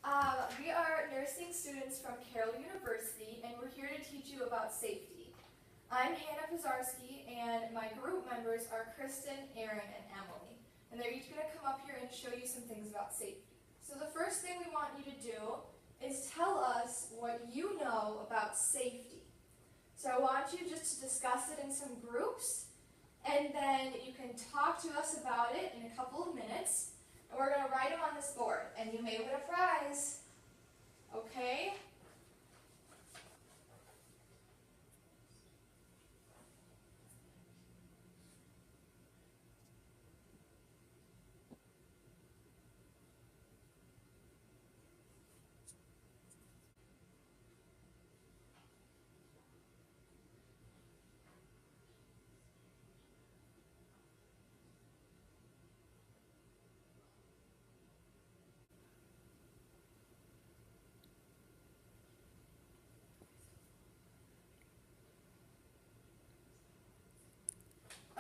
We are nursing students from Carroll University, and we're here to teach you about safety. I'm Hannah Pizarski, and my group members are Kristen, Aaron, and Emily. And they're each going to come up here and show you some things about safety. So the first thing we want you to do is tell us what you know about safety. So I want you just to discuss it in some groups, and then you can talk to us about it in a couple of minutes. And we're going to write them on this board, and you may win a prize. Okay?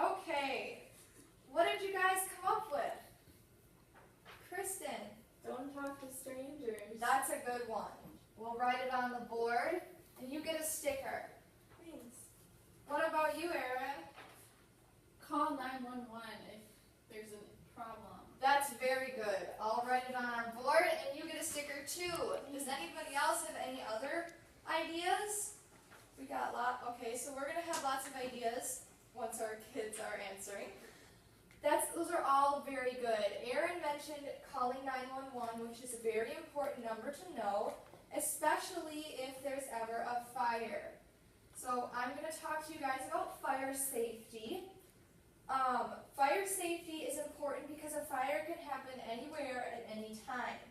Okay. What did you guys come up with? Kristen. Don't talk to strangers. That's a good one. We'll write it on the board, and you get a sticker. Thanks. What about you, Aaron? Call 911 if there's a problem. That's very good. I'll write it on our board, and you get a sticker too. Does anybody else have any other ideas? We got a lot. Okay, so we're going to have lots of ideas once our kids are answering. Those are all very good. Aaron mentioned calling 911, which is a very important number to know, especially if there's ever a fire. So I'm going to talk to you guys about fire safety. Fire safety is important because a fire can happen anywhere at any time.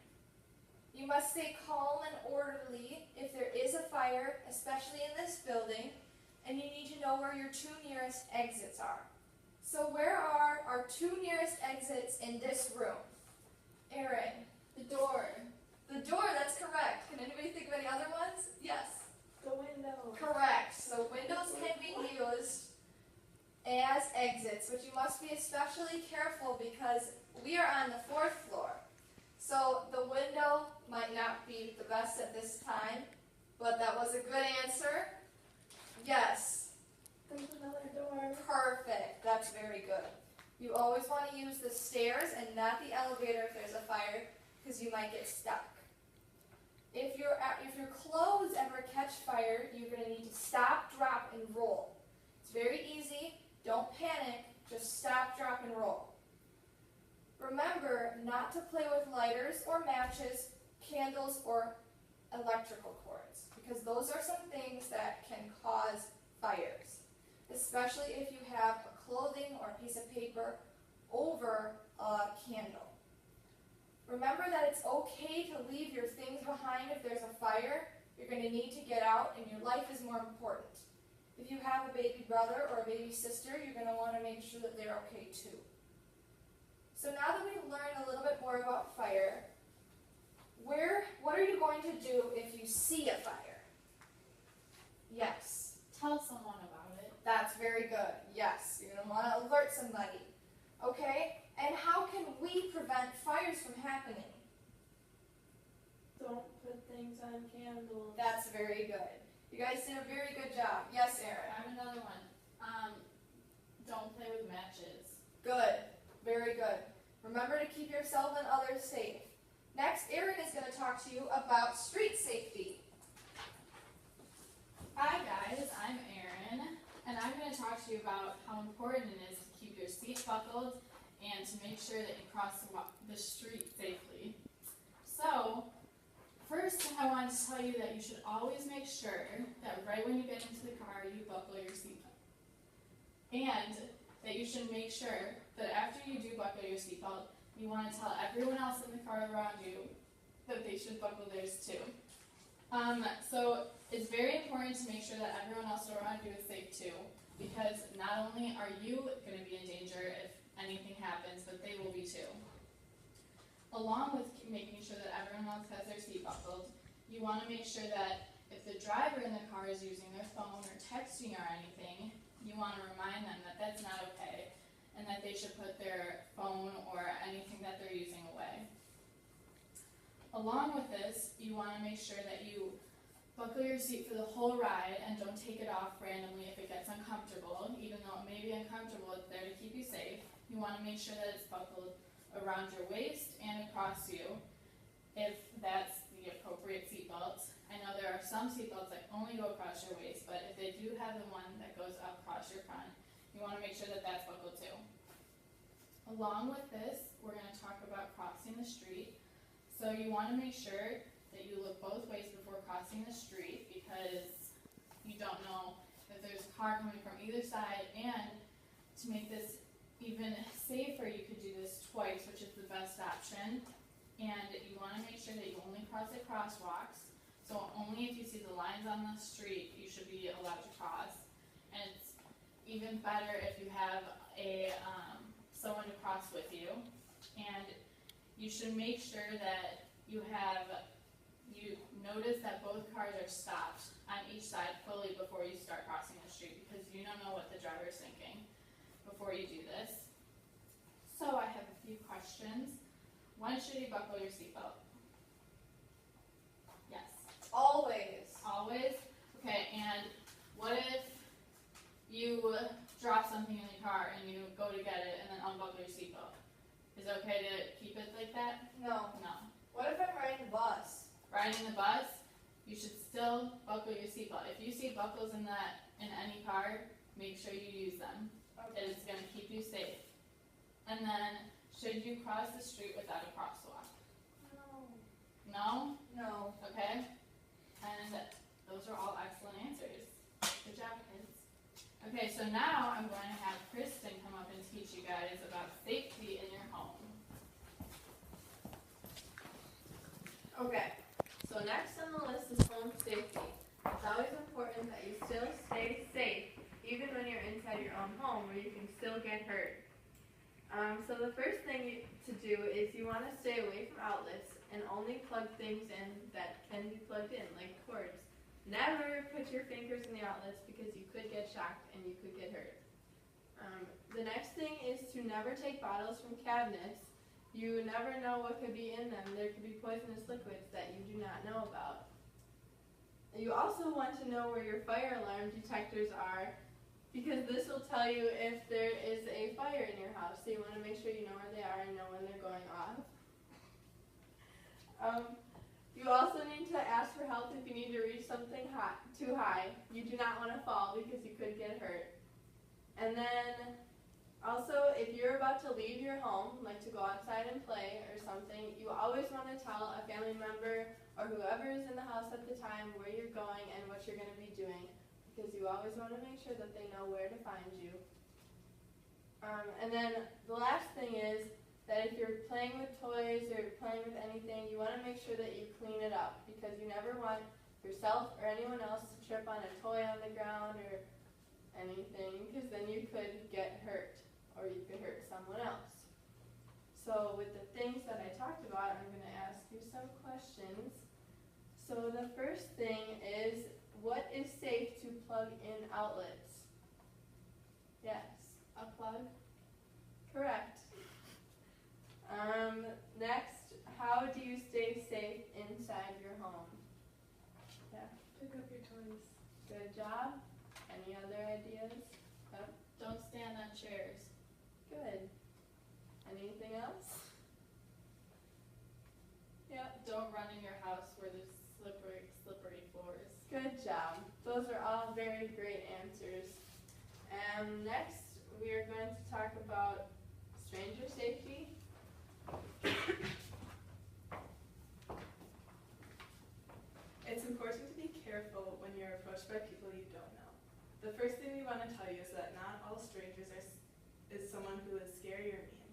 You must stay calm and orderly if there is a fire, especially in this building, and you need to know where your two nearest exits are. So where are our two nearest exits in this room? Aaron. The door. The door, that's correct. Can anybody think of any other ones? Yes. The window. Correct. So windows can be used as exits, but you must be especially careful because we are on the 4th floor. So the window might not be the best at this time, but that was a good answer. Yes. There's another door. Perfect. That's very good. You always want to use the stairs and not the elevator if there's a fire, because you might get stuck. If your clothes ever catch fire, you're going to need to stop, drop, and roll. It's very easy. Don't panic. Just stop, drop, and roll. Remember not to play with lighters or matches, candles, or electrical cords, because those are some things that can cause fires, especially if you have a clothing or a piece of paper over a candle. Remember that it's okay to leave your things behind if there's a fire. You're going to need to get out, and your life is more important. If you have a baby brother or a baby sister, you're going to want to make sure that they're okay too. So now that we've learned a little bit more about fire, what are you going to do if you see a fire? Yes. Tell someone about it. That's very good. Yes, you're going to want to alert somebody. Okay? And how can we prevent fires from happening? Don't put things on candles. That's very good. You guys did a very good job. Yes, I Aaron? have another one. Don't play with matches. Good. Very good. Remember to keep yourself and others safe. Next, Aaron is going to talk to you about street safety. Hi guys, I'm Erin, and I'm going to talk to you about how important it is to keep your seat buckled and to make sure that you cross the street safely. So, first I want to tell you that you should always make sure that right when you get into the car, you buckle your seatbelt. And that you should make sure that after you do buckle your seatbelt, you want to tell everyone else in the car around you that they should buckle theirs too. So it's very important to make sure that everyone else around you is safe too, because not only are you going to be in danger if anything happens, but they will be too. Along with making sure that everyone else has their seat buckled, you want to make sure that if the driver in the car is using their phone or texting or anything, you want to remind them that that's not okay and that they should put their phone or anything that they're using away. Along with this, you want to make sure that you buckle your seat for the whole ride and don't take it off randomly if it gets uncomfortable. Even though it may be uncomfortable, it's there to keep you safe. You want to make sure that it's buckled around your waist and across you, if that's the appropriate seat belt. I know there are some seat belts that only go across your waist, but if they do have the one that goes up across your front, you want to make sure that that's buckled too. Along with this, we're going to talk about crossing the street. So you want to make sure that you look both ways before crossing the street, because you don't know if there's a car coming from either side. And to make this even safer, you could do this twice, which is the best option. And you want to make sure that you only cross at crosswalks. So only if you see the lines on the street, you should be allowed to cross. And it's even better if you have a someone to cross with you. And you should make sure that you notice that both cars are stopped on each side fully before you start crossing the street, because you don't know what the driver's thinking before you do this. So I have a few questions. When should you buckle your seatbelt? Yes. Always. Always? Okay, and what if you drop something in the car and you go to get it and then unbuckle your seatbelt? Is it okay to keep it like that? No. No. What if I'm riding the bus? Riding the bus, you should still buckle your seatbelt. If you see buckles in any car, make sure you use them. Okay. It's going to keep you safe. And then, should you cross the street without a crosswalk? No. No? No. Okay. And those are all excellent answers. Good job, kids. Okay, so now I'm going to have Kristen come up and teach you guys about safety in your home. Okay, so next on the list is home safety. It's always important that you still stay safe, even when you're inside your own home where you can still get hurt. So the first thing to do is you want to stay away from outlets and only plug things in that can be plugged in, like cords. Never put your fingers in the outlets because you could get shocked and you could get hurt. The next thing is to never take bottles from cabinets. You never know what could be in them. There could be poisonous liquids that you do not know about. You also want to know where your fire alarm detectors are, because this will tell you if there is a fire in your house. So you want to make sure you know where they are and know when they're going off. You also need to ask for help if you need to reach something too high. You do not want to fall because you could get hurt. And then also, if you're about to leave your home, like to go outside and play or something, you always want to tell a family member or whoever is in the house at the time where you're going and what you're going to be doing, because you always want to make sure that they know where to find you. And then the last thing is that if you're playing with toys or playing with anything, you want to make sure that you clean it up, because you never want yourself or anyone else to trip on a toy on the ground or anything, because then you could get hurt. Or you could hurt someone else. So with the things that I talked about, I'm going to ask you some questions. So the first thing is, what is safe to plug in outlets? Yes. A plug? Correct. Next, how do you stay safe inside your home? Yeah. Pick up your toys. Good job. Any other ideas? Don't stand on chairs. Good. Anything else? Yep. Don't run in your house where there's slippery floors. Good job. Those are all very great answers. Next, we are going to talk about stranger safety. It's important to be careful when you're approached by people you don't know. The first thing we want to tell you is that not all strangers is someone who is scary or mean.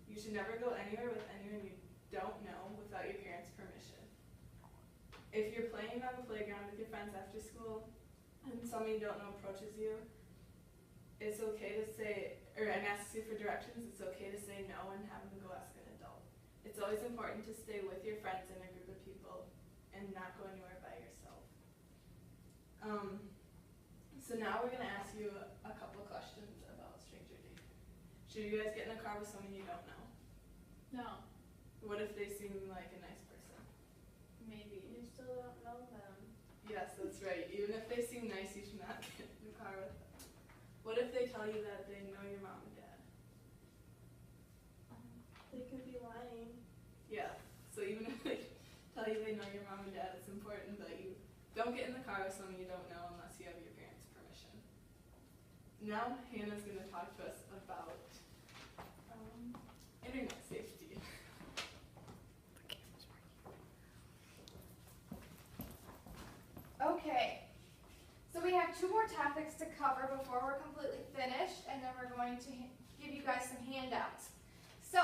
You should never go anywhere with anyone you don't know without your parents' permission. If you're playing on the playground with your friends after school and someone you don't know approaches you, it's okay to say, and asks you for directions, it's okay to say no and have them go ask an adult. It's always important to stay with your friends in a group of people and not go anywhere by yourself. So now we're going to ask you a couple questions about stranger dating. Should you guys get in a car with someone you don't know? No. What if they seem like a nice person? Maybe. You still don't know them. Yes, that's right. Even if they seem nice, you should not get in the car with them. What if they tell you that they know your mom and dad? They could be lying. Yeah. So even if they tell you they know your mom and dad, it's important that you don't get in the car with someone you don't know unless you have your parents' permission. Now Hannah's going to talk to us about internet safety. Okay, so we have 2 more topics to cover before we're completely finished, and then we're going to give you guys some handouts. So,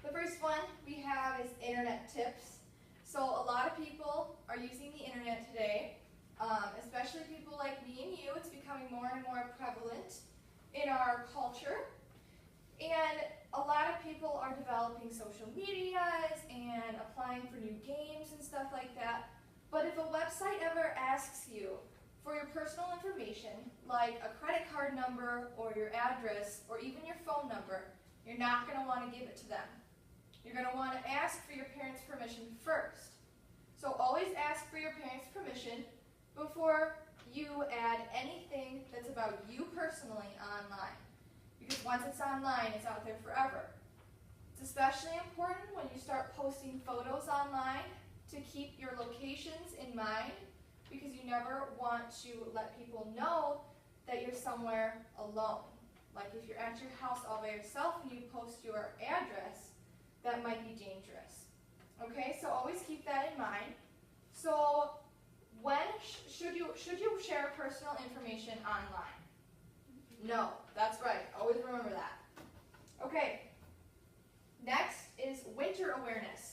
the first one we have is internet tips. So a lot of people are using the internet today, especially people like me and you. It's becoming more and more prevalent in our culture. And a lot of people are developing social medias and applying for new games and stuff like that. But if a website ever asks you for your personal information, like a credit card number or your address or even your phone number, you're not going to want to give it to them. You're going to want to ask for your parents' permission first. So always ask for your parents' permission before you add anything that's about you personally online. Because once it's online, it's out there forever. It's especially important when you start posting photos online to keep your locations in mind, because you never want to let people know that you're somewhere alone. Like if you're at your house all by yourself and you post your address, that might be dangerous. Okay, so always keep that in mind. So when should you share personal information online? No, that's right. Always remember that. Okay, next is winter awareness.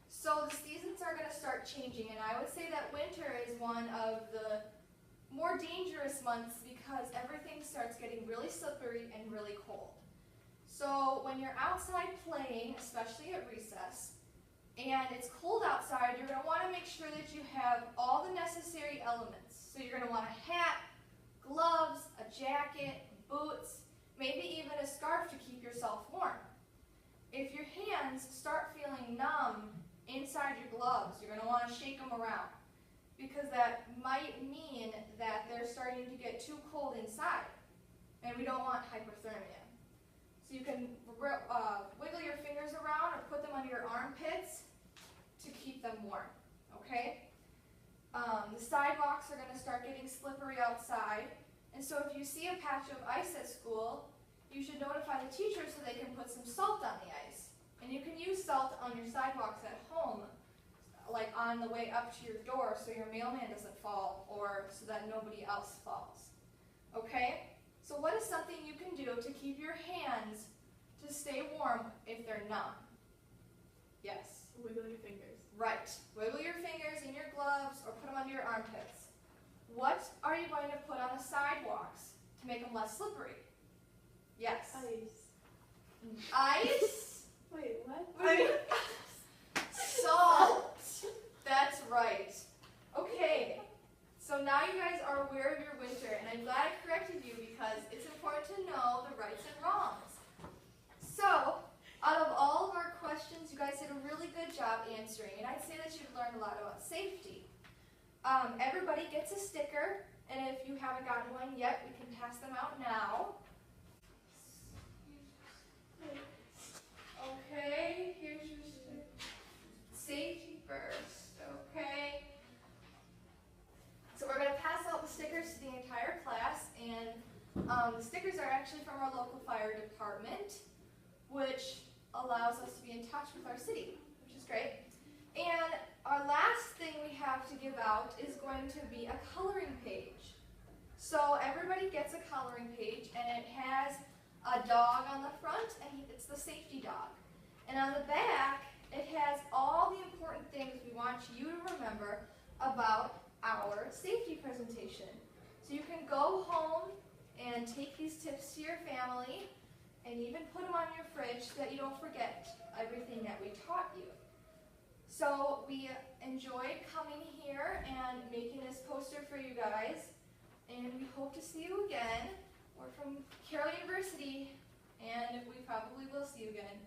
So the seasons are going to start changing, and I would say that winter is one of the more dangerous months because everything starts getting really slippery and really cold. So when you're outside playing, especially at recess, and it's cold outside, you're going to want to make sure that you have all the necessary elements. So you're going to want a hat, gloves, a jacket, boots, maybe even a scarf to keep yourself warm. If your hands start feeling numb inside your gloves, you're going to want to shake them around, because that might mean that they're starting to get too cold inside, and we don't want hypothermia. So you can wiggle your fingers around or put them under your armpits to keep them warm, okay? The sidewalks are going to start getting slippery outside, and so if you see a patch of ice at school, you should notify the teacher so they can put some salt on the ice. And you can use salt on your sidewalks at home, like on the way up to your door so your mailman doesn't fall or so that nobody else falls. Okay? So what is something you can do to keep your hands to stay warm if they're numb? Yes? Wiggle your fingers. Right. Wiggle your fingers in your gloves or put them under your armpits. What are you going to put on the sidewalks to make them less slippery? Yes. Ice. Ice? Wait, what? Salt. That's right. Okay. So now you guys are aware of your winter, and I'm glad I corrected you because it's important to know the rights and wrongs. So, out of all of our questions, you guys did a really good job answering, and I'd say that you've learned a lot about safety. Everybody gets a sticker, and if you haven't gotten one yet, we can pass them out now. Okay, here's your sticker. Safety first, okay. So we're going to pass out the stickers to the entire class, and the stickers are actually from our local fire department, which allows us to be in touch with our city, which is great. And our last thing we have to give out is going to be a coloring page. So everybody gets a coloring page, and it has a dog on the front, and it's the safety dog. And on the back, it has all the important things we want you to remember about our safety presentation. So you can go home and take these tips to your family and even put them on your fridge so that you don't forget everything that we taught you. So we enjoyed coming here and making this poster for you guys, and we hope to see you again. We're from Carroll University, and we probably will see you again.